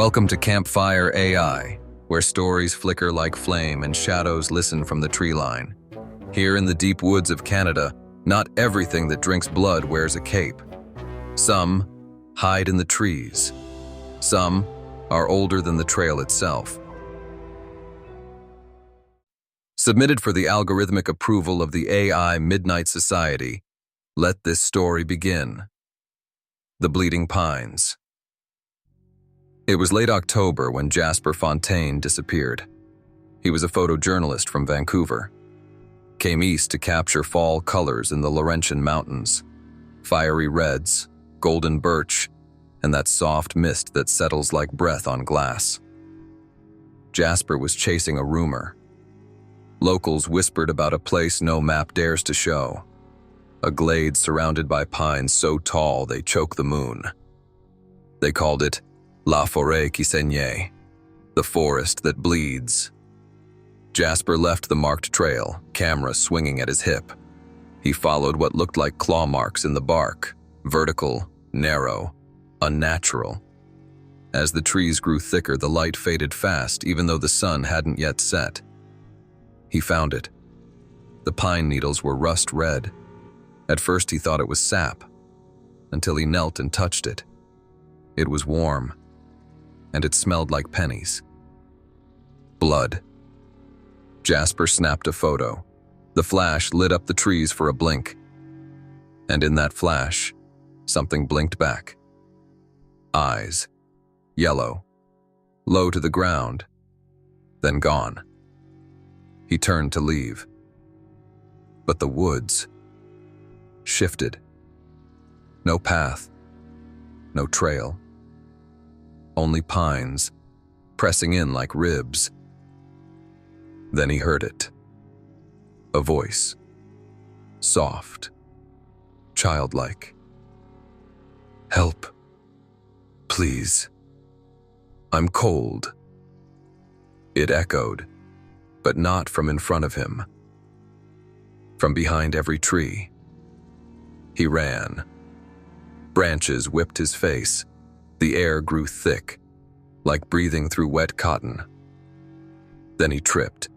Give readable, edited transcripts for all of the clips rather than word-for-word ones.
Welcome to CampFire AI, where stories flicker like flame and shadows listen from the tree line. Here in the deep woods of Canada, not everything that drinks blood wears a cape. Some hide in the trees. Some are older than the trail itself. Submitted for the algorithmic approval of the AI Midnight Society, let this story begin. The Bleeding Pines. It was late October when Jasper Fontaine disappeared. He was a photojournalist from Vancouver. Came east to capture fall colors in the Laurentian Mountains. Fiery reds, golden birch, and that soft mist that settles like breath on glass. Jasper was chasing a rumor. Locals whispered about a place no map dares to show. A glade surrounded by pines so tall they choke the moon. They called it La Forêt qui saigne, the forest that bleeds. Jasper left the marked trail, camera swinging at his hip. He followed what looked like claw marks in the bark, vertical, narrow, unnatural. As the trees grew thicker, the light faded fast, even though the sun hadn't yet set. He found it. The pine needles were rust red. At first he thought it was sap, until he knelt and touched it. It was warm, and it smelled like pennies. Blood. Jasper snapped a photo. The flash lit up the trees for a blink. And in that flash, something blinked back. Eyes. Yellow. Low to the ground. Then gone. He turned to leave. But the woods shifted. No path. No trail. Only pines, pressing in like ribs. Then he heard it. A voice. Soft. Childlike. Help. Please. I'm cold. It echoed, but not from in front of him. From behind every tree. He ran. Branches whipped his face. The air grew thick, like breathing through wet cotton. Then he tripped,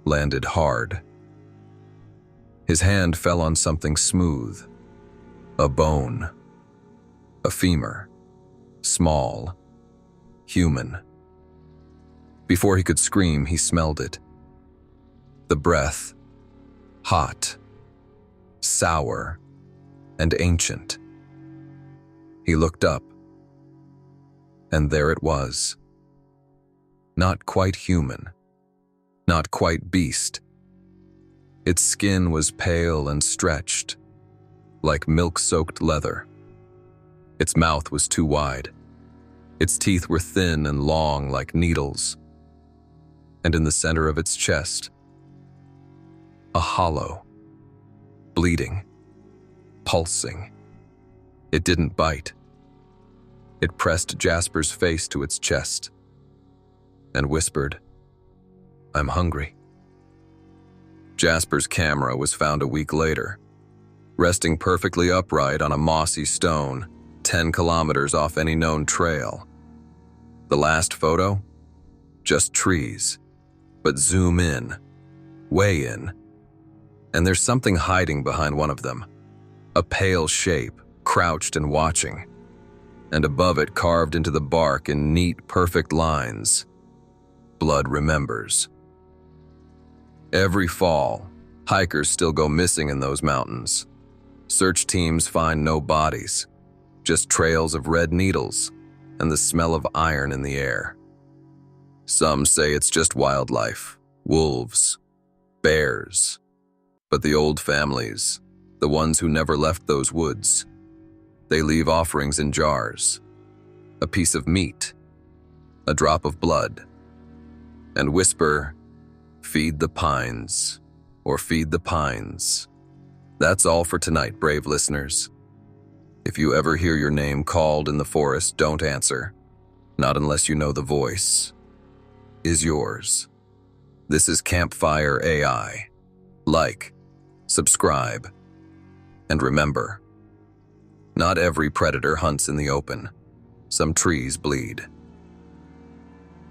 landed hard. His hand fell on something smooth, a bone, a femur, small, human. Before he could scream, he smelled it. The breath, hot, sour, and ancient. He looked up. And there it was. Not quite human, not quite beast. Its skin was pale and stretched, like milk-soaked leather. Its mouth was too wide. Its teeth were thin and long like needles. And in the center of its chest, a hollow, bleeding, pulsing. It didn't bite. It pressed Jasper's face to its chest and whispered, "I'm hungry." Jasper's camera was found a week later, resting perfectly upright on a mossy stone, 10 kilometers off any known trail. The last photo? Just trees. But zoom in, way in, and there's something hiding behind one of them. A pale shape, crouched and watching. And above it, carved into the bark in neat, perfect lines, "Blood remembers." Every fall, hikers still go missing in those mountains. Search teams find no bodies, just trails of red needles and the smell of iron in the air. Some say it's just wildlife, wolves, bears. But the old families, the ones who never left those woods, they leave offerings in jars, a piece of meat, a drop of blood, and whisper, "Feed the pines," or "Feed the pines." That's all for tonight, brave listeners. If you ever hear your name called in the forest, don't answer, not unless you know the voice is yours. This is CampFire AI. Like, subscribe, and remember, not every predator hunts in the open. Some trees bleed.